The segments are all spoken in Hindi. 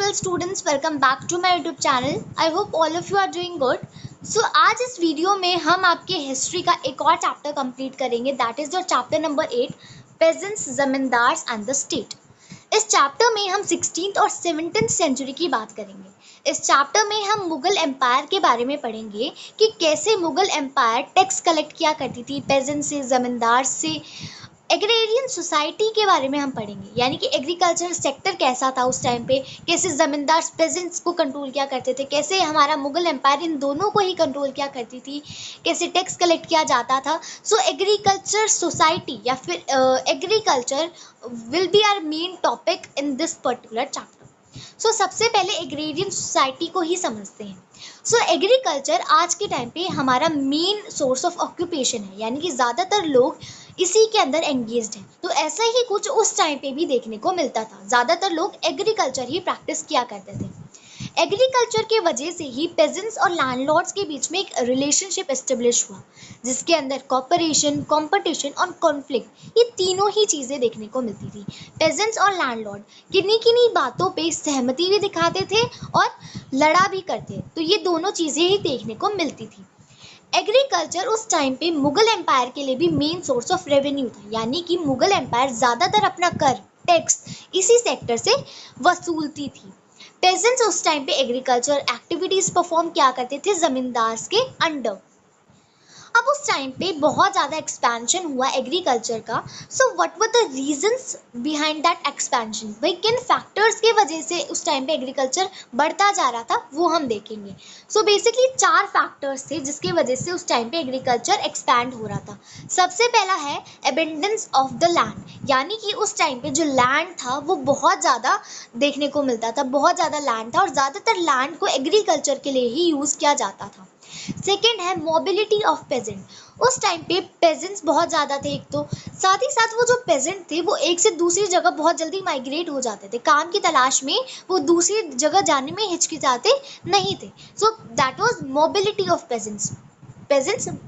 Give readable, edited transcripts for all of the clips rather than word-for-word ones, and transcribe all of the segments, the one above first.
dear students, welcome back to my YouTube channel. I hope all of you are doing good. So आज इस वीडियो में हम आपके हिस्ट्री का एक और चैप्टर कंप्लीट करेंगे, that is your chapter number 8, pageants, zamindars and the state. इस चैप्टर में हम 16th और 17th सेंचुरी की बात करेंगे। इस चैप्टर में हम मुगल एम्पायर के बारे में पढ़ेंगे कि कैसे मुगल एम्पायर टैक्स कलेक्ट किया करती थी पेजेंट से, जमींदार से। एग्रेरियन सोसाइटी के बारे में हम पढ़ेंगे, यानी कि एग्रीकल्चर सेक्टर कैसा था उस टाइम पे, कैसे जमींदार पेजेंट्स को कंट्रोल किया करते थे, कैसे हमारा मुगल एम्पायर इन दोनों को ही कंट्रोल किया करती थी, कैसे टैक्स कलेक्ट किया जाता था। सो एग्रीकल्चर सोसाइटी या फिर agriculture will be our main topic in this particular chapter. So सबसे पहले एग्रेरियन सोसाइटी को ही समझते हैं। सो एग्रीकल्चर आज के टाइम पे हमारा मेन सोर्स ऑफ ऑक्यूपेशन है, यानी कि ज़्यादातर लोग इसी के अंदर एंगेज्ड हैं। तो ऐसा ही कुछ उस टाइम पे भी देखने को मिलता था, ज़्यादातर लोग एग्रीकल्चर ही प्रैक्टिस किया करते थे। एग्रीकल्चर के वजह से ही पेजेंट्स और लैंडलॉर्ड्स के बीच में एक रिलेशनशिप एस्टेब्लिश हुआ, जिसके अंदर कॉपरेशन, कंपटीशन और कॉन्फ्लिक्ट, ये तीनों ही चीज़ें देखने को मिलती थी। पेजेंट्स और लैंडलॉर्ड किन्हीं किन्हीं बातों पे सहमति भी दिखाते थे और लड़ा भी करते, तो ये दोनों चीज़ें ही देखने को मिलती थी। एग्रीकल्चर उस टाइम पे मुगल एम्पायर के लिए भी मेन सोर्स ऑफ रेवेन्यू था, यानी कि मुगल एम्पायर ज़्यादातर अपना कर, टैक्स इसी सेक्टर से वसूलती थी। पेजेंट्स उस टाइम पे एग्रीकल्चर एक्टिविटीज़ परफॉर्म किया करते थे जमींदार के अंडर। अब उस टाइम पे बहुत ज़्यादा एक्सपेंशन हुआ एग्रीकल्चर का। So what were the reasons behind that expansion, भाई किन फैक्टर्स के वजह से उस टाइम पे एग्रीकल्चर बढ़ता जा रहा था वो हम देखेंगे। सो बेसिकली 4 फैक्टर्स थे जिसके वजह से उस टाइम पे एग्रीकल्चर एक्सपैंड हो रहा था। सबसे पहला है एबेंडेंस ऑफ द लैंड, यानी कि उस टाइम पे जो लैंड था वो बहुत ज़्यादा देखने को मिलता था, बहुत ज़्यादा लैंड था और ज़्यादातर लैंड को एग्रीकल्चर के लिए ही यूज़ किया जाता था। सेकेंड है मोबिलिटी ऑफ पेजेंट, उस टाइम पे पेजेंट्स बहुत ज़्यादा थे एक तो, साथ ही साथ वो जो पेजेंट थे वो एक से दूसरी जगह बहुत जल्दी माइग्रेट हो जाते थे, काम की तलाश में वो दूसरी जगह जाने में हिचकिचाते नहीं थे। So that was mobility of pageants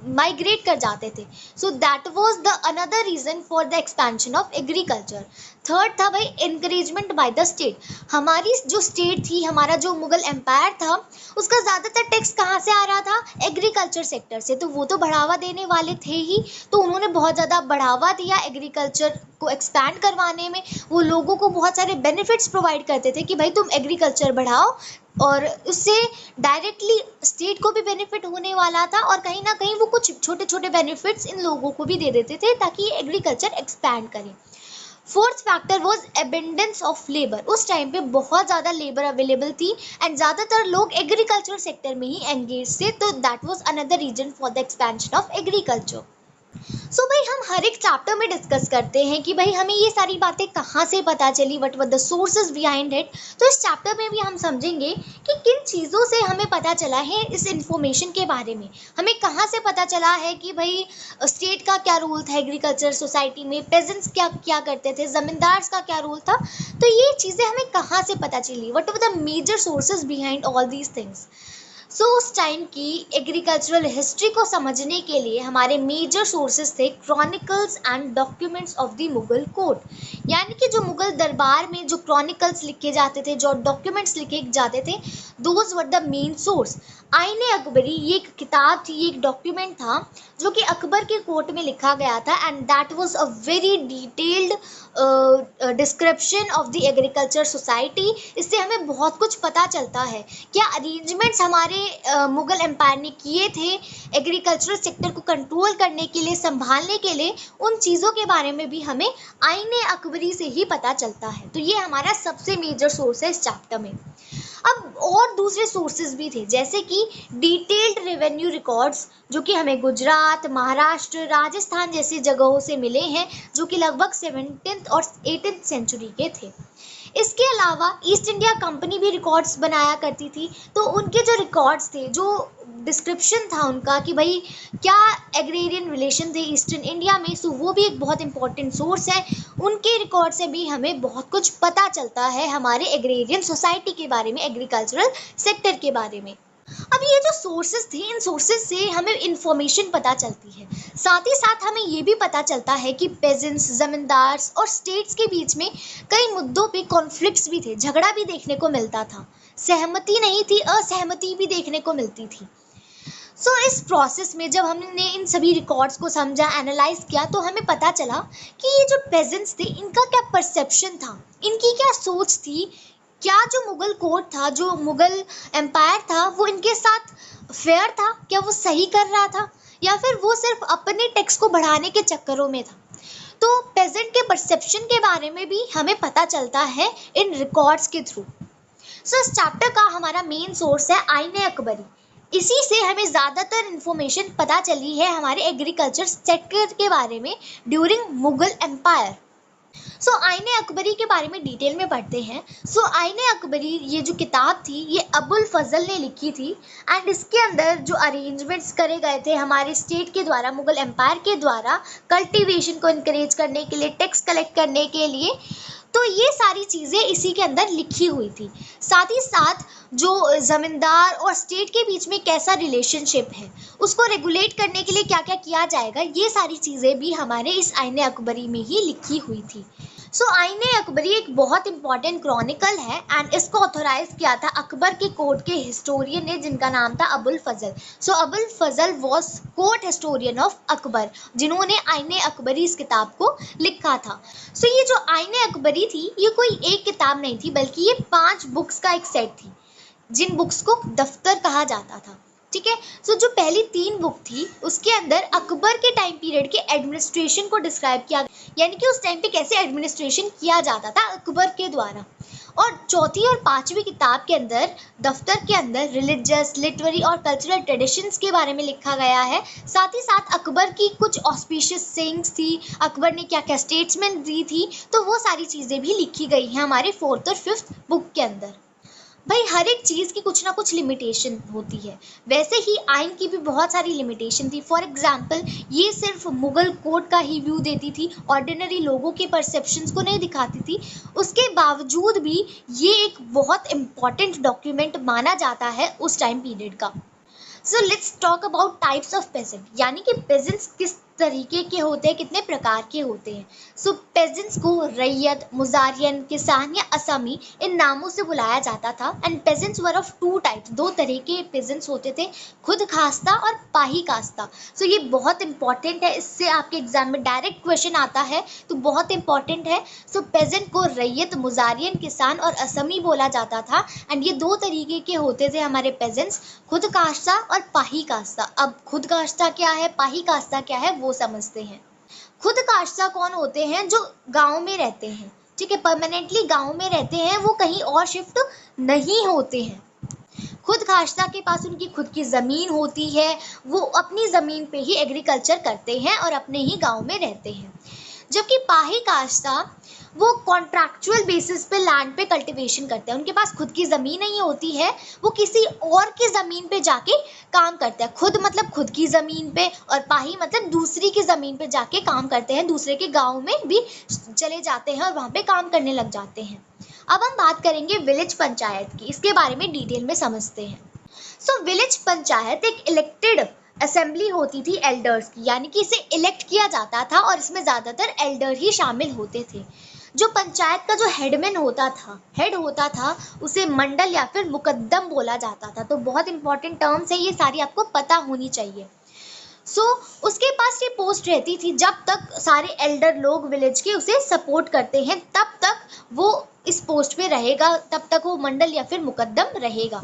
migrate कर जाते थे। So that was the another reason for the expansion of agriculture. Third था भाई इंकरेजमेंट बाय द स्टेट, हमारी जो स्टेट थी, हमारा जो मुगल एम्पायर था, उसका ज़्यादातर टैक्स कहाँ से आ रहा था, एग्रीकल्चर सेक्टर से। तो वो तो बढ़ावा देने वाले थे ही, तो उन्होंने बहुत ज़्यादा बढ़ावा दिया एग्रीकल्चर को एक्सपैंड करवाने में। वो लोगों को बहुत सारे बेनिफिट्स प्रोवाइड करते थे कि भाई तुम एग्रीकल्चर बढ़ाओ, और उससे डायरेक्टली स्टेट को भी बेनिफिट होने वाला था और कहीं ना कहीं वो कुछ छोटे छोटे बेनिफिट्स इन लोगों को भी दे देते थे ताकि एग्रीकल्चर एक्सपैंड करे। Fourth factor was abundance of labour, उस टाइम पे बहुत ज़्यादा लेबर अवेलेबल थी एंड ज़्यादातर लोग एग्रीकल्चर सेक्टर में ही एंगेज थे, तो that was another reason for the expansion of agriculture. So भाई हम हर एक चैप्टर में डिस्कस करते हैं कि भाई हमें ये सारी बातें कहाँ से पता चली, what were the sources behind it. तो इस चैप्टर में भी हम समझेंगे कि किन चीज़ों से हमें पता चला है इस इंफॉर्मेशन के बारे में। हमें कहाँ से पता चला है कि भाई स्टेट का क्या रोल था एग्रीकल्चर सोसाइटी में, पेजेंट्स क्या क्या करते थे, जमींदार का क्या रोल था, तो ये चीज़ें हमें कहाँ से पता चली, what were the major sources behind all these things. So उस टाइम की एग्रीकल्चरल हिस्ट्री को समझने के लिए हमारे मेजर सोर्सेज थे chronicles and documents of the Mughal court, यानी कि जो मुगल दरबार में जो क्रॉनिकल्स लिखे जाते थे, जो डॉक्यूमेंट्स लिखे जाते थे, those were the main source. आईने अकबरी ये एक किताब थी, ये एक डॉक्यूमेंट था जो कि अकबर के कोर्ट में लिखा गया था and that was a very detailed description of the agriculture society. इससे हमें बहुत कुछ पता चलता है, क्या अरेंजमेंट्स हमारे मुगल एम्पायर ने किए थे एग्रीकल्चरल सेक्टर को कंट्रोल करने के लिए, संभालने के लिए, उन चीज़ों के बारे में भी हमें आईने अकबरी से ही पता चलता है। तो ये हमारा सबसे मेजर सोर्स है इस चैप्टर में। अब और दूसरे सोर्सेज भी थे, जैसे कि डिटेल्ड रेवेन्यू रिकॉर्ड्स जो कि हमें गुजरात, महाराष्ट्र, राजस्थान जैसी जगहों से मिले हैं, जो कि लगभग 17th और 18th सेंचुरी के थे। इसके अलावा ईस्ट इंडिया कंपनी भी रिकॉर्ड्स बनाया करती थी, तो उनके जो रिकॉर्ड्स थे, जो डिस्क्रिप्शन था उनका कि भाई क्या एग्रेरियन रिलेशन थे ईस्टर्न इंडिया में, सो वो भी एक बहुत इंपॉर्टेंट सोर्स है। उनके रिकॉर्ड से भी हमें बहुत कुछ पता चलता है हमारे एग्रेरियन सोसाइटी के बारे में, एग्रीकल्चरल सेक्टर के बारे में। अब ये जो सोर्सेज थे, इन सोर्सेज से हमें इंफॉर्मेशन पता चलती है। साथ ही साथ हमें ये भी पता चलता है कि पेजेंट्स, जमींदार और स्टेट्स के बीच में कई मुद्दों पे कॉन्फ्लिक्ट्स भी थे, झगड़ा भी देखने को मिलता था, सहमति नहीं थी, असहमति भी देखने को मिलती थी। इस प्रोसेस में जब हमने इन सभी रिकॉर्ड्स को समझा, एनालाइज किया, तो हमें पता चला कि ये जो पेजेंट्स थे, इनका क्या परसेप्शन था, इनकी क्या सोच थी, क्या जो मुगल कोर्ट था, जो मुगल एम्पायर था, वो इनके साथ फेयर था, क्या वो सही कर रहा था, या फिर वो सिर्फ अपने टैक्स को बढ़ाने के चक्करों में था। तो पेजेंट के परसेप्शन के बारे में भी हमें पता चलता है इन रिकॉर्ड्स के थ्रू। इस चैप्टर का हमारा मेन सोर्स है आईने अकबरी। इसी से हमें ज़्यादातर इन्फॉर्मेशन पता चली है हमारे एग्रीकल्चर सेक्टर के बारे में ड्यूरिंग मुगल एम्पायर। आईने अकबरी के बारे में डिटेल में पढ़ते हैं। आईने अकबरी ये जो किताब थी, ये अबुल फजल ने लिखी थी, एंड इसके अंदर जो अरेंजमेंट्स करे गए थे हमारे स्टेट के द्वारा, मुगल एम्पायर के द्वारा, कल्टीवेशन को इनकरेज करने के लिए, टैक्स कलेक्ट करने के लिए, तो ये सारी चीज़ें इसी के अंदर लिखी हुई थी। साथ ही साथ जो ज़मींदार और स्टेट के बीच में कैसा रिलेशनशिप है, उसको रेगुलेट करने के लिए क्या क्या किया जाएगा, ये सारी चीज़ें भी हमारे इस आईने अकबरी में ही लिखी हुई थी। आईने अकबरी एक बहुत इंपॉर्टेंट क्रॉनिकल है, एंड इसको ऑथोराइज किया था अकबर के कोर्ट के हिस्टोरियन ने, जिनका नाम था Abul Fazl. Abul Fazl was court historian of Akbar, जिन्होंने आईने अकबरी इस किताब को लिखा था। ये जो आईने अकबरी थी, ये कोई एक किताब नहीं थी, बल्कि ये 5 बुक्स का एक सेट थी, जिन बुक्स को दफ्तर कहा जाता था। ठीक है। जो पहली 3 बुक थी, उसके अंदर अकबर के टाइम पीरियड के एडमिनिस्ट्रेशन को डिस्क्राइब किया, यानी कि उस टाइम पे कैसे एडमिनिस्ट्रेशन किया जाता था अकबर के द्वारा। और चौथी और 5वीं किताब के अंदर, दफ्तर के अंदर, रिलीजियस, लिटरेरी और कल्चरल ट्रेडिशंस के बारे में लिखा गया है। साथ ही साथ अकबर की कुछ ऑस्पिशियस सेइंग्स थी, अकबर ने क्या क्या स्टेट्समेंट दी थी, तो वो सारी चीज़ें भी लिखी गई हैं हमारे 4th और 5th बुक के अंदर। भाई हर एक चीज़ की कुछ ना कुछ लिमिटेशन होती है, वैसे ही आइन की भी बहुत सारी लिमिटेशन थी। फॉर एग्जांपल, ये सिर्फ मुगल कोर्ट का ही व्यू देती थी, ऑर्डिनरी लोगों के परसेप्शंस को नहीं दिखाती थी। उसके बावजूद भी ये एक बहुत इम्पॉर्टेंट डॉक्यूमेंट माना जाता है उस टाइम पीरियड का। Let's talk about types of peasant, यानी कि पेजेंट्स किस तरीके के होते हैं, कितने प्रकार के होते हैं। पेजेंट्स को रैयत, मुजारियन, किसान या असमी इन नामों से बुलाया जाता था। And pageants were of 2 types, 2 तरह के पेजेंट्स होते थे, खुद खास्ता और पाही कास्ता। ये बहुत इंपॉर्टेंट है, इससे आपके एग्जाम में डायरेक्ट क्वेश्चन आता है, तो बहुत इंपॉर्टेंट है। पेजेंट को रैयत, मुजारियन, किसान और असमी बोला जाता था। एंड ये 2 तरीके के होते थे हमारे पेजेंट्स, खुद कास्ता और पाही कास्ता। अब खुद कास्ता क्या है, पाही कास्ता क्या है, वो समझते हैं। खुद काश्ता कौन होते हैं, जो गांव में रहते हैं, ठीक है, परमानेंटली गांव में रहते हैं, वो कहीं और शिफ्ट नहीं होते हैं। खुद काश्ता के पास उनकी खुद की ज़मीन होती है, वो अपनी ज़मीन पे ही एग्रीकल्चर करते हैं और अपने ही गांव में रहते हैं। जबकि पाही काश्ता वो कॉन्ट्रैक्चुअल बेसिस पे लैंड पे कल्टीवेशन करते हैं, उनके पास खुद की ज़मीन नहीं होती है, वो किसी और की ज़मीन पे जाके काम करते हैं। खुद मतलब खुद की ज़मीन पे, और पाही मतलब दूसरी की ज़मीन पे जाके काम करते हैं, दूसरे के गांव में भी चले जाते हैं और वहाँ पे काम करने लग जाते हैं। अब हम बात करेंगे विलेज पंचायत की, इसके बारे में डिटेल में समझते हैं। विलेज पंचायत एक इलेक्टेड असेंबली होती थी एल्डर्स की, यानी कि इसे इलेक्ट किया जाता था और इसमें ज़्यादातर एल्डर ही शामिल होते थे। जो पंचायत का जो हेड होता था, उसे मंडल या फिर मुकद्दम बोला जाता था। तो बहुत इंपॉर्टेंट टर्म्स है, ये सारी आपको पता होनी चाहिए। उसके पास ये पोस्ट रहती थी, जब तक सारे एल्डर लोग विलेज के उसे सपोर्ट करते हैं, तब तक वो इस पोस्ट पे रहेगा, तब तक वो मंडल या फिर मुकद्दम रहेगा।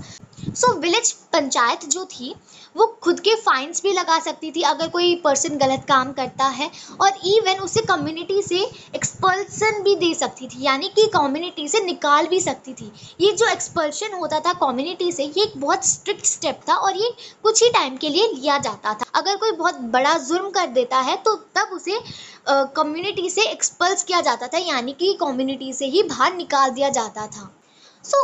विलेज पंचायत जो थी, वो खुद के फाइन्स भी लगा सकती थी अगर कोई पर्सन गलत काम करता है, और इवन उसे कम्युनिटी से एक्सपल्सन भी दे सकती थी, यानी कि कम्युनिटी से निकाल भी सकती थी। ये जो एक्सपल्शन होता था कम्युनिटी से, ये एक बहुत स्ट्रिक्ट स्टेप था और ये कुछ ही टाइम के लिए लिया जाता था। अगर कोई बहुत बड़ा जुर्म कर देता है तो तब उसे कम्युनिटी से एक्सपल्स किया जाता था, यानी कि कम्युनिटी से ही बाहर निकाल दिया जाता था।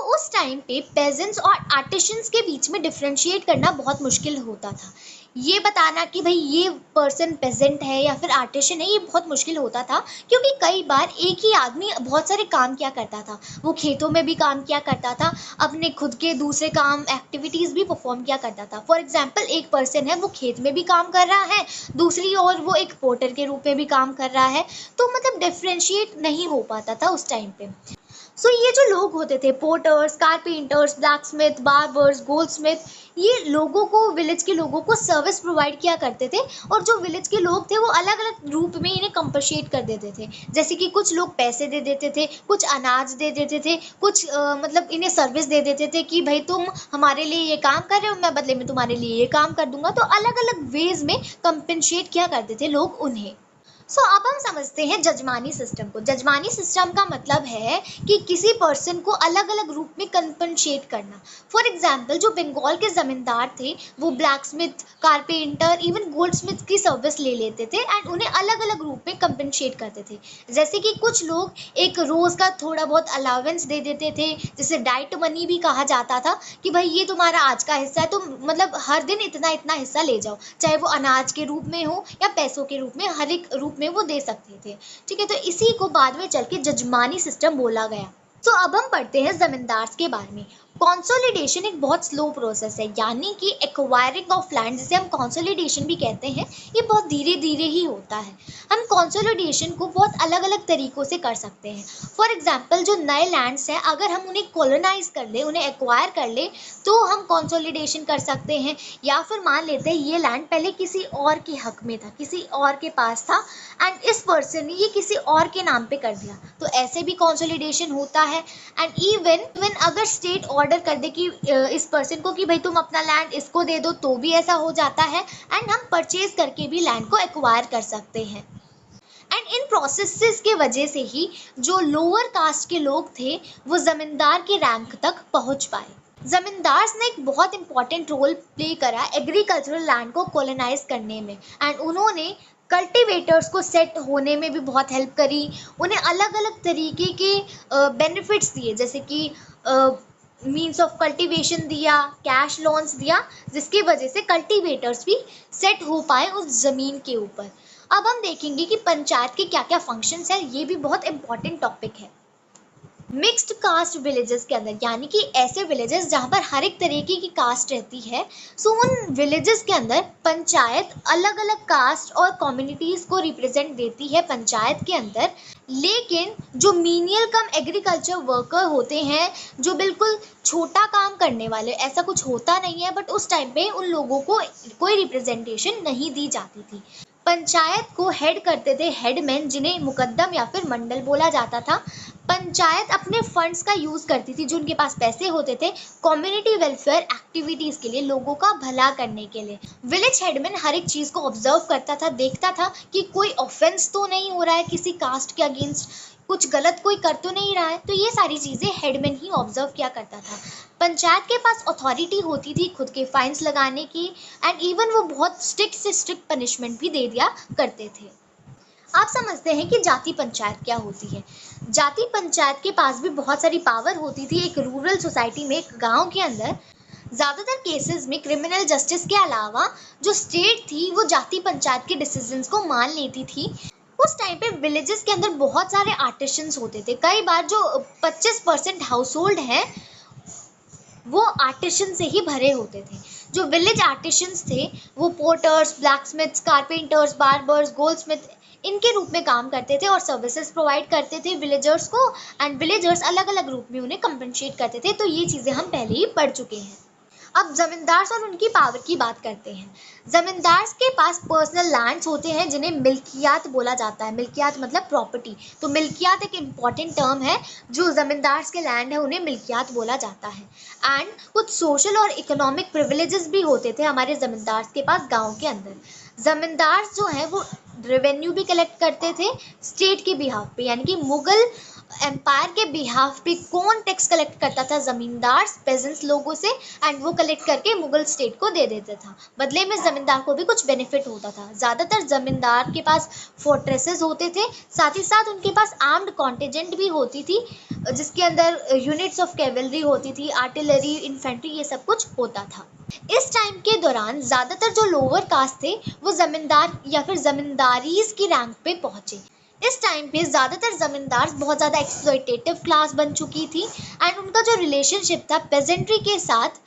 उस टाइम पे पेजेंट्स और आर्टिशंस के बीच में डिफ्रेंशिएट करना बहुत मुश्किल होता था। ये बताना कि भाई ये पर्सन पेजेंट है या फिर आर्टिशन है, ये बहुत मुश्किल होता था, क्योंकि कई बार एक ही आदमी बहुत सारे काम किया करता था। वो खेतों में भी काम किया करता था, अपने खुद के दूसरे काम एक्टिविटीज़ भी परफॉर्म किया करता था। फॉर एग्जाम्पल एक पर्सन है, वो खेत में भी काम कर रहा है, दूसरी ओर वो एक पोर्टर के रूप में भी काम कर रहा है, तो मतलब डिफ्रेंशिएट नहीं हो पाता था उस टाइम पे। सो ये जो लोग होते थे, porters, carpenters, blacksmith, barbers, Goldsmith, ये लोगों को, विलेज के लोगों को सर्विस प्रोवाइड किया करते थे। और जो विलेज के लोग थे वो अलग अलग रूप में इन्हें कंपनसेट कर देते थे। जैसे कि कुछ लोग पैसे दे देते थे, कुछ अनाज दे देते थे, कुछ मतलब इन्हें सर्विस दे देते थे कि भाई तुम हमारे लिए ये काम कर रहे हो, मैं बदले में तुम्हारे लिए ये काम कर दूंगा। तो अलग अलग वेज में कंपनसेट किया करते थे लोग उन्हें। अब हम समझते हैं जजमानी सिस्टम को। जजमानी सिस्टम का मतलब है कि किसी पर्सन को अलग अलग रूप में कंपनसेट करना। फॉर एग्जाम्पल जो बंगाल के जमींदार थे, वो ब्लैकस्मिथ, कारपेंटर, इवन गोल्डस्मिथ की सर्विस ले लेते थे एंड उन्हें अलग अलग रूप में कंपनसेट करते थे। जैसे कि कुछ लोग एक रोज का थोड़ा बहुत अलावेंस दे देते थे, जिसे डाइट मनी भी कहा जाता था, कि भाई ये तुम्हारा आज का हिस्सा है, तुम मतलब हर दिन इतना इतना हिस्सा ले जाओ, चाहे वो अनाज के रूप में हो या पैसों के रूप में, हर एक रूप में वो दे सकते थे। ठीक है, तो इसी को बाद में चल के जजमानी सिस्टम बोला गया। तो अब हम पढ़ते हैं जमींदार के बारे में। कॉन्सोलिडेशन एक बहुत स्लो प्रोसेस है, यानी कि एक्वायरिंग ऑफ लैंड, जिसे हम कॉन्सोलिडेशन भी कहते हैं, ये बहुत धीरे धीरे ही होता है। हम कॉन्सोलिडेशन को बहुत अलग अलग तरीकों से कर सकते हैं। फॉर एग्जाम्पल जो नए लैंड्स हैं, अगर हम उन्हें कॉलोनाइज कर ले, उन्हें एक्वायर कर ले, तो हम कॉन्सोलिडेशन कर सकते हैं। या फिर मान लेते हैं ये लैंड पहले किसी और के हक में था, किसी और के पास था, एंड इस पर्सन ने ये किसी और के नाम पे कर दिया, तो ऐसे भी कॉन्सोलिडेशन होता है। एंड इवन अगर स्टेट ऑर्डर कर दे कि इस पर्सन को कि भाई तुम अपना लैंड इसको दे दो, तो भी ऐसा हो जाता है। एंड हम परचेज करके भी लैंड को एक्वायर कर सकते हैं। एंड इन प्रोसेसेस के वजह से ही जो लोअर कास्ट के लोग थे, वो जमींदार के रैंक तक पहुंच पाए। जमींदार ने एक बहुत इंपॉर्टेंट रोल प्ले करा एग्रीकल्चरल लैंड को कॉलोनाइज करने में। एंड उन्होंने कल्टीवेटर्स को सेट होने में भी बहुत हेल्प करी, उन्हें अलग अलग तरीके के बेनिफिट्स दिए, जैसे कि मीन्स ऑफ कल्टीवेशन दिया, कैश लोन्स दिया, जिसकी वजह से कल्टीवेटर्स भी सेट हो पाए उस ज़मीन के ऊपर। अब हम देखेंगे कि पंचायत के क्या क्या फंक्शंस हैं, ये भी बहुत इंपॉर्टेंट टॉपिक है। मिक्स्ड कास्ट विलेजेस के अंदर, यानी कि ऐसे विलेजेस जहाँ पर हर एक तरीके की कास्ट रहती है, सो उन विलेजेस के अंदर पंचायत अलग अलग कास्ट और कम्युनिटीज़ को रिप्रेजेंट देती है पंचायत के अंदर। लेकिन जो मीनियल कम एग्रीकल्चर वर्कर होते हैं, जो बिल्कुल छोटा काम करने वाले, ऐसा कुछ होता नहीं है, बट उस टाइम पे उन लोगों को कोई रिप्रेजेंटेशन नहीं दी जाती थी। पंचायत को हेड करते थे हेडमैन, जिन्हें मुकद्दम या फिर मंडल बोला जाता था। पंचायत अपने फंड्स का यूज़ करती थी, जो उनके पास पैसे होते थे, कम्युनिटी वेलफेयर एक्टिविटीज़ के लिए, लोगों का भला करने के लिए। विलेज हेडमैन हर एक चीज़ को ऑब्जर्व करता था, देखता था कि कोई ऑफेंस तो नहीं हो रहा है किसी कास्ट के अगेंस्ट, कुछ गलत कोई कर तो नहीं रहा है, तो ये सारी चीज़ें हेडमैन ही ऑब्जर्व किया करता था। पंचायत के पास अथॉरिटी होती थी खुद के फाइन्स लगाने की, एंड इवन वो बहुत स्ट्रिक्ट से स्ट्रिक्ट पनिशमेंट भी दे दिया करते थे। आप समझते हैं कि जाति पंचायत क्या होती है। जाति पंचायत के पास भी बहुत सारी पावर होती थी। एक रूरल सोसाइटी में, एक गांव के अंदर, ज़्यादातर केसेस में क्रिमिनल जस्टिस के अलावा जो स्टेट थी वो जाति पंचायत के डिसीजंस को मान लेती थी। उस टाइम पे विलेजेस के अंदर बहुत सारे आर्टिशंस होते थे। कई बार जो 25% हाउस होल्ड हैं, वो आर्टिशन से ही भरे होते थे। जो विलेज आर्टिशंस थे, वो पोर्टर्स, ब्लैकस्मिथ्स, कारपेंटर्स, बार्बर्स, गोल्डस्मिथ, इनके रूप में काम करते थे और सर्विसेज प्रोवाइड करते थे विलेजर्स को। एंड विलेजर्स अलग अलग रूप में उन्हें कंपनसेट करते थे। तो ये चीज़ें हम पहले ही पढ़ चुके हैं। अब जमींदार और उनकी पावर की बात करते हैं। जमींदार के पास पर्सनल लैंड्स होते हैं, जिन्हें मिल्कियात बोला जाता है। मिल्कियात मतलब प्रॉपर्टी। तो मिल्कियात एक इम्पॉर्टेंट टर्म है। जो जमींदार के लैंड है उन्हें मिल्कियात बोला जाता है। एंड कुछ सोशल और इकोनॉमिक प्रिविलेजेस भी होते थे हमारे जमींदार के पास गाँव के अंदर। जमींदार जो है वो रेवेन्यू भी कलेक्ट करते थे स्टेट के बिहाफ पे, यानी कि मुगल एम्पायर के बिहाफ पे कौन टैक्स कलेक्ट करता था? जमींदार पेजेंट्स लोगों से, एंड वो कलेक्ट करके मुगल स्टेट को दे देता था। बदले में जमींदार को भी कुछ बेनिफिट होता था। ज़्यादातर जमींदार के पास फोर्ट्रेसेस होते थे, साथ ही साथ उनके पास आर्म्ड कॉन्टिजेंट भी होती थी, जिसके अंदर यूनिट्स ऑफ कैवलरी होती थी, आर्टिलरी, इन्फेंट्री, ये सब कुछ होता था। इस टाइम के दौरान ज़्यादातर जो लोअर कास्ट थे वो जमींदार या फिर जमींदारीज की रैंक पे पहुंचे। इस टाइम पे ज़्यादातर जमींदार बहुत ज़्यादा एक्सप्लॉयटेटिव क्लास बन चुकी थी, एंड उनका जो रिलेशनशिप था पेजेंट्री के साथ,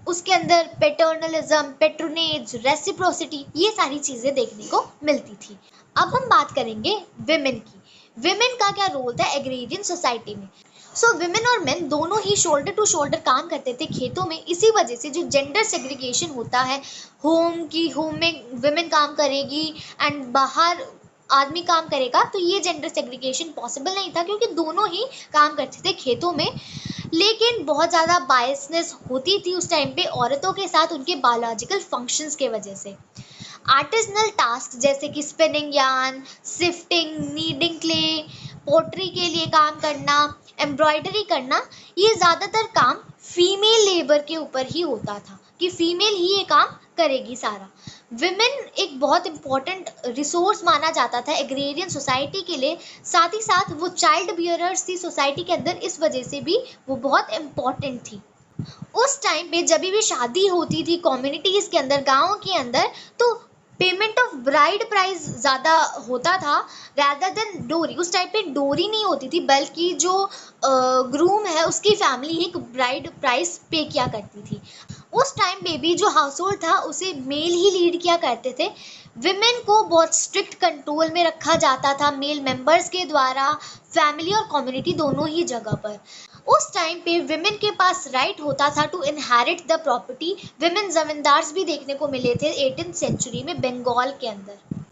उसके अंदर पेटर्नलिज्म, पेट्रोनेज, रेसिप्रोसिटी, ये सारी चीज़ें देखने को मिलती थी। अब हम बात करेंगे विमेन की। विमेन का क्या रोल था एग्रेरियन सोसाइटी में? सो विमेन और मेन दोनों ही शोल्डर टू शोल्डर काम करते थे खेतों में। इसी वजह से जो जेंडर सेग्रीगेशन होता है, होम में विमेन काम करेगी एंड बाहर आदमी काम करेगा, तो ये जेंडर सेग्रीगेशन पॉसिबल नहीं था, क्योंकि दोनों ही काम करते थे खेतों में। लेकिन बहुत ज़्यादा बायसनेस होती थी उस टाइम पे औरतों के साथ उनके बायोलॉजिकल फंक्शंस के वजह से। आर्टिजनल टास्क जैसे कि spinning yarn, sifting, kneading clay, pottery के लिए काम करना, एम्ब्रॉयडरी करना, ये ज़्यादातर काम फीमेल लेबर के ऊपर ही होता था कि फीमेल ही ये काम करेगी सारा। विमेन एक बहुत इम्पॉर्टेंट रिसोर्स माना जाता था एग्रेरियन सोसाइटी के लिए, साथ ही साथ वो चाइल्ड बियरर्स थी सोसाइटी के अंदर, इस वजह से भी वो बहुत इम्पॉर्टेंट थी। उस टाइम पे जब भी शादी होती थी कम्युनिटीज़ के अंदर, गाँव के अंदर, तो पेमेंट ऑफ ब्राइड प्राइस ज़्यादा होता था रैदर देन डोरी। उस टाइम पे डोरी नहीं होती थी, बल्कि जो ग्रूम है उसकी फैमिली एक ब्राइड प्राइस पे किया करती थी। उस टाइम पे भी जो हाउस होल्ड था उसे मेल ही लीड किया करते थे। विमेन को बहुत स्ट्रिक्ट कंट्रोल में रखा जाता था मेल मेंबर्स के द्वारा, फैमिली और कम्युनिटी दोनों ही जगह पर। उस टाइम पे विमेन के पास राइट होता था to inherit the property. Women zamindars भी देखने को मिले थे 18th सेंचुरी में बंगाल के अंदर।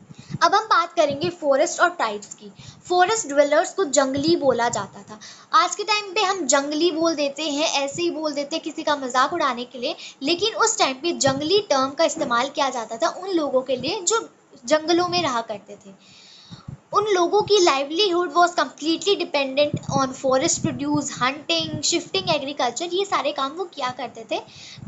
अब हम बात करेंगे फॉरेस्ट और ट्राइब्स की। फॉरेस्ट ड्वेलर्स को जंगली बोला जाता था। आज के टाइम पे हम जंगली बोल देते हैं, ऐसे ही बोल देते हैं किसी का मजाक उड़ाने के लिए, लेकिन उस टाइम पे जंगली टर्म का इस्तेमाल किया जाता था उन लोगों के लिए जो जंगलों में रहा करते थे। उन लोगों की livelihood was completely dependent on forest produce, hunting, shifting, agriculture, ये सारे काम वो किया करते थे।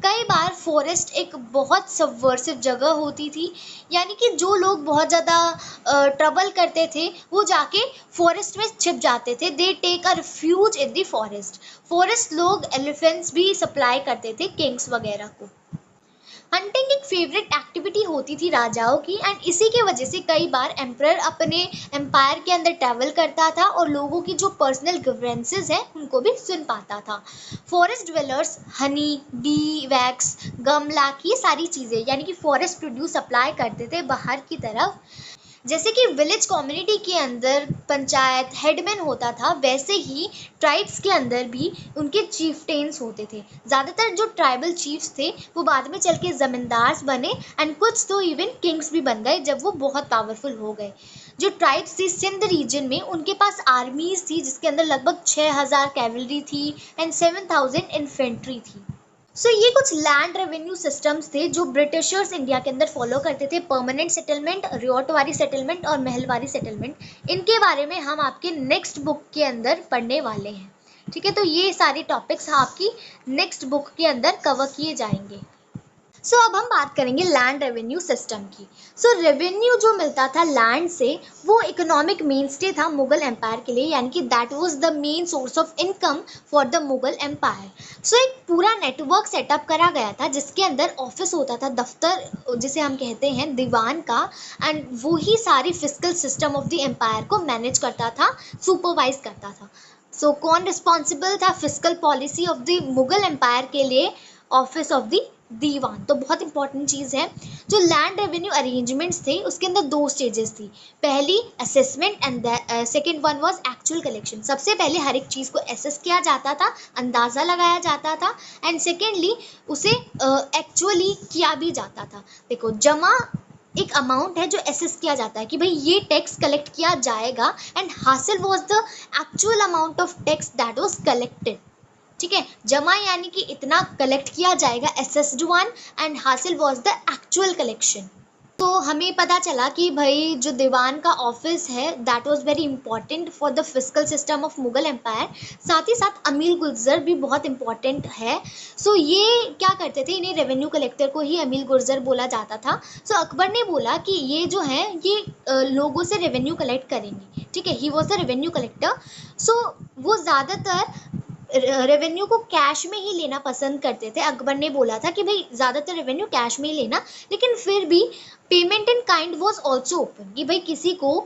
कई बार फॉरेस्ट एक बहुत सबवर्सिव जगह होती थी, यानी कि जो लोग बहुत ज़्यादा ट्रबल करते थे वो जाके फॉरेस्ट में छिप जाते थे। They take a refuge in the forest. Forest लोग एलिफेंट्स भी सप्लाई करते थे किंग्स वगैरह को। हंटिंग एक फेवरेट एक्टिविटी होती थी राजाओं की, एंड इसी की वजह से कई बार एम्परर अपने एम्पायर के अंदर ट्रैवल करता था और लोगों की जो पर्सनल ग्रीवेंसेस हैं उनको भी सुन पाता था। Forest dwellers honey, bee wax, gum lac, ये सारी चीज़ें यानी कि फॉरेस्ट प्रोड्यूस सप्लाई करते थे बाहर की तरफ। जैसे कि विलेज कम्युनिटी के अंदर पंचायत हेडमैन होता था, वैसे ही ट्राइब्स के अंदर भी उनके चीफ्टेन्स होते थे। ज़्यादातर जो ट्राइबल चीफ्स थे वो बाद में चल के ज़मींदार बने, एंड कुछ तो इवन किंग्स भी बन गए जब वो बहुत पावरफुल हो गए। जो ट्राइब्स थी सिंध रीजन में, उनके पास आर्मीज थी जिसके अंदर लगभग 6000 कैवलरी थी एंड 7000 इन्फेंट्री थी। सो ये कुछ लैंड रेवेन्यू सिस्टम्स थे जो ब्रिटिशर्स इंडिया के अंदर फॉलो करते थे। परमानेंट सेटलमेंट, रियोटवारी सेटलमेंट और महलवारी सेटलमेंट। इनके बारे में हम आपके नेक्स्ट बुक के अंदर पढ़ने वाले हैं। ठीक है, तो ये सारे टॉपिक्स आपकी नेक्स्ट बुक के अंदर कवर किए जाएंगे। सो अब हम बात करेंगे लैंड रेवेन्यू सिस्टम की। सो रेवेन्यू जो मिलता था लैंड से, वो इकोनॉमिक मेनस्टे था मुगल एम्पायर के लिए, यानी कि that was the main source of income for the Mughal empire. So एक पूरा नेटवर्क सेटअप करा गया था जिसके अंदर ऑफिस होता था, दफ्तर जिसे हम कहते हैं दीवान का, एंड वो ही सारी physical system of the empire को मैनेज करता था, सुपरवाइज करता था। सो कौन रिस्पॉन्सिबल था physical policy of the Mughal empire के लिए? Office of the diwan. तो बहुत इंपॉर्टेंट चीज़ है। जो लैंड रेवेन्यू अरेंजमेंट्स थे उसके अंदर दो स्टेजेस थी। पहली assessment and second one was actual collection. सबसे पहले हर एक चीज़ को असेस किया जाता था, अंदाज़ा लगाया जाता था, एंड सेकेंडली उसे एक्चुअली किया भी जाता था। देखो, जमा एक अमाउंट है जो असेस किया जाता है कि भाई ये टैक्स कलेक्ट किया जाएगा, एंड हासिल was the actual amount of tax that was collected. ठीक है, जमा यानी कि इतना कलेक्ट किया जाएगा, असेस्ड वन, एंड हासिल वाज द एक्चुअल कलेक्शन। तो हमें पता चला कि भाई जो दीवान का ऑफिस है that was very important for the physical system of Mughal empire. साथ ही साथ अमीर गुर्जर भी बहुत इंपॉर्टेंट है। सो ये क्या करते थे, इन्हें रेवेन्यू कलेक्टर को ही अमीर गुर्जर बोला जाता था। सो अकबर ने बोला कि ये जो है ये लोगों से रेवेन्यू कलेक्ट करेंगे, ठीक है, he was the revenue collector. So वो ज़्यादातर रेवेन्यू को कैश में ही लेना पसंद करते थे। अकबर ने बोला था कि भाई ज़्यादातर रेवेन्यू कैश में ही लेना, लेकिन फिर भी payment in kind was also open, कि भाई किसी को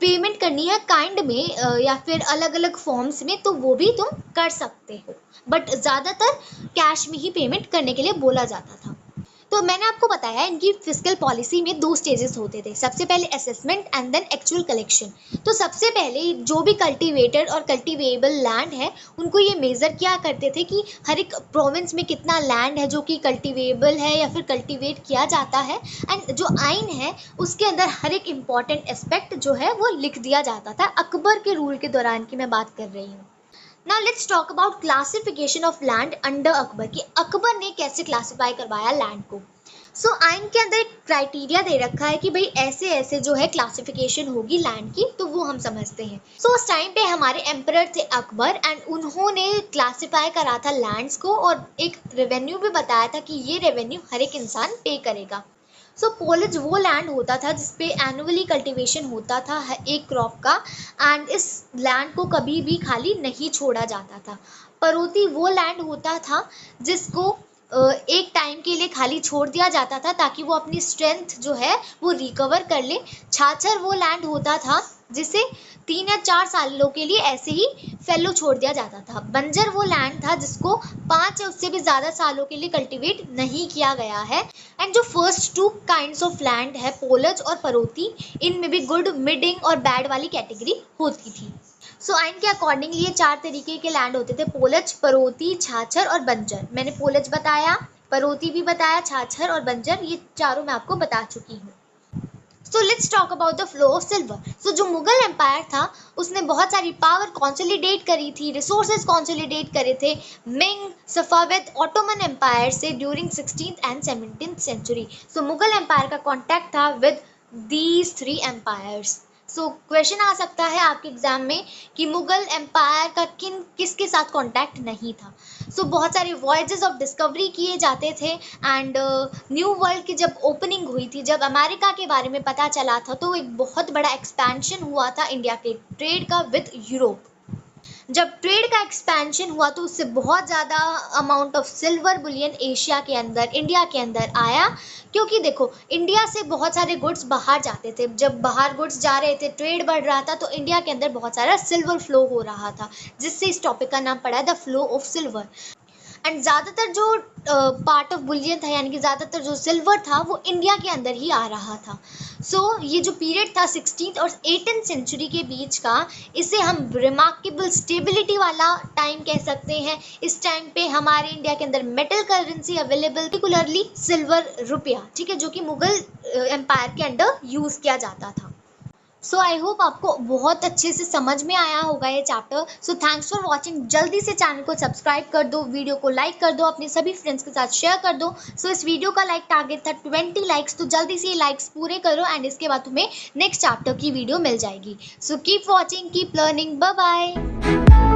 पेमेंट करनी है काइंड में या फिर अलग अलग फॉर्म्स में तो वो भी तुम कर सकते हो, बट ज़्यादातर कैश में ही पेमेंट करने के लिए बोला जाता था। तो मैंने आपको बताया इनकी फिजिकल पॉलिसी में 2 स्टेजेस होते थे, सबसे पहले assessment and then actual collection. तो सबसे पहले जो भी कल्टीवेटेड और कल्टीवेबल लैंड है उनको ये मेज़र किया करते थे कि हर एक प्रोविंस में कितना लैंड है जो कि कल्टीवेबल है या फिर कल्टीवेट किया जाता है। एंड जो आइन है उसके अंदर हर एक इम्पॉर्टेंट एस्पेक्ट जो है वो लिख दिया जाता था। अकबर के रूल के दौरान की मैं बात कर रही हूँ। Now let's talk about classification of land under Akbar, कि अकबर ने कैसे क्लासिफाई करवाया लैंड को। सो आइन के अंदर एक क्राइटेरिया दे रखा है कि भाई ऐसे ऐसे जो है क्लासिफिकेशन होगी लैंड की, तो वो हम समझते हैं। सो उस टाइम पे हमारे एम्परर थे अकबर एंड उन्होंने क्लासिफाई करा था लैंड्स को और एक रेवेन्यू भी बताया था कि ये रेवेन्यू हर एक इंसान पे करेगा। सो पोलेज वो लैंड होता था जिसपे एनुअली कल्टीवेशन होता था एक क्रॉप का, एंड इस लैंड को कभी भी खाली नहीं छोड़ा जाता था। परोती वो लैंड होता था जिसको एक टाइम के लिए खाली छोड़ दिया जाता था ताकि वो अपनी स्ट्रेंथ जो है वो रिकवर कर ले। छाछर वो लैंड होता था जिसे 3 या 4 सालों के लिए ऐसे ही फैलो छोड़ दिया जाता था। बंजर वो लैंड था जिसको 5 या उससे भी ज़्यादा सालों के लिए कल्टीवेट नहीं किया गया है। एंड जो फर्स्ट 2 काइंड्स ऑफ लैंड है पोलज और परोती, इनमें भी गुड, मिडिंग और बैड वाली कैटेगरी होती थी। सो आइन के अकॉर्डिंग ये 4 तरीके के लैंड होते थे, पोलज, परोती, छाछर और बंजर। मैंने पोलज बताया, परोती भी बताया, छाछर और बंजर, ये चारों मैं आपको बता चुकी हूँ। So let's talk about the flow of silver. So जो मुगल एम्पायर था उसने बहुत सारी पावर कॉन्सोलिडेट करी थी, रिसोर्सेज कॉन्सोलिडेट करे थे मिंग, सफाविद, ऑटोमन एम्पायर से during 16th and 17th century. So Mughal empire का कॉन्टैक्ट था with these 3 empires. So question आ सकता है आपके एग्जाम में कि मुगल एम्पायर का किसके साथ कांटेक्ट नहीं था। सो बहुत सारे वॉयजेस ऑफ डिस्कवरी किए जाते थे एंड न्यू वर्ल्ड की जब ओपनिंग हुई थी, जब अमेरिका के बारे में पता चला था, तो एक बहुत बड़ा एक्सपेंशन हुआ था इंडिया के ट्रेड का विद यूरोप। जब ट्रेड का एक्सपेंशन हुआ तो उससे बहुत ज़्यादा amount of silver Boolean Asia के अंदर, इंडिया के अंदर आया, क्योंकि देखो इंडिया से बहुत सारे गुड्स बाहर जाते थे। जब बाहर गुड्स जा रहे थे, ट्रेड बढ़ रहा था, तो इंडिया के अंदर बहुत सारा सिल्वर फ्लो हो रहा था, जिससे इस टॉपिक का नाम पड़ा the flow of silver. And ज़्यादातर जो पार्ट ऑफ बुलियन था, यानी कि ज़्यादातर जो सिल्वर था वो इंडिया के अंदर ही आ रहा था। सो ये जो पीरियड था 16th और 18th सेंचुरी के बीच का, इसे हम रिमार्केबल स्टेबिलिटी वाला टाइम कह सकते हैं। इस टाइम पे हमारे इंडिया के अंदर metal currency available, particularly silver रुपया, ठीक है, जो कि मुगल एम्पायर के अंडर यूज़ किया जाता था। सो आई होप आपको बहुत अच्छे से समझ में आया होगा ये chapter. So thanks for watching. जल्दी से चैनल को सब्सक्राइब कर दो, वीडियो को लाइक कर दो, अपने सभी फ्रेंड्स के साथ शेयर कर दो। सो इस वीडियो का लाइक टारगेट था 20 लाइक्स, तो जल्दी से ये लाइक्स पूरे करो एंड इसके बाद तुम्हें नेक्स्ट चैप्टर की वीडियो मिल जाएगी। So keep watching, keep learning, bye bye.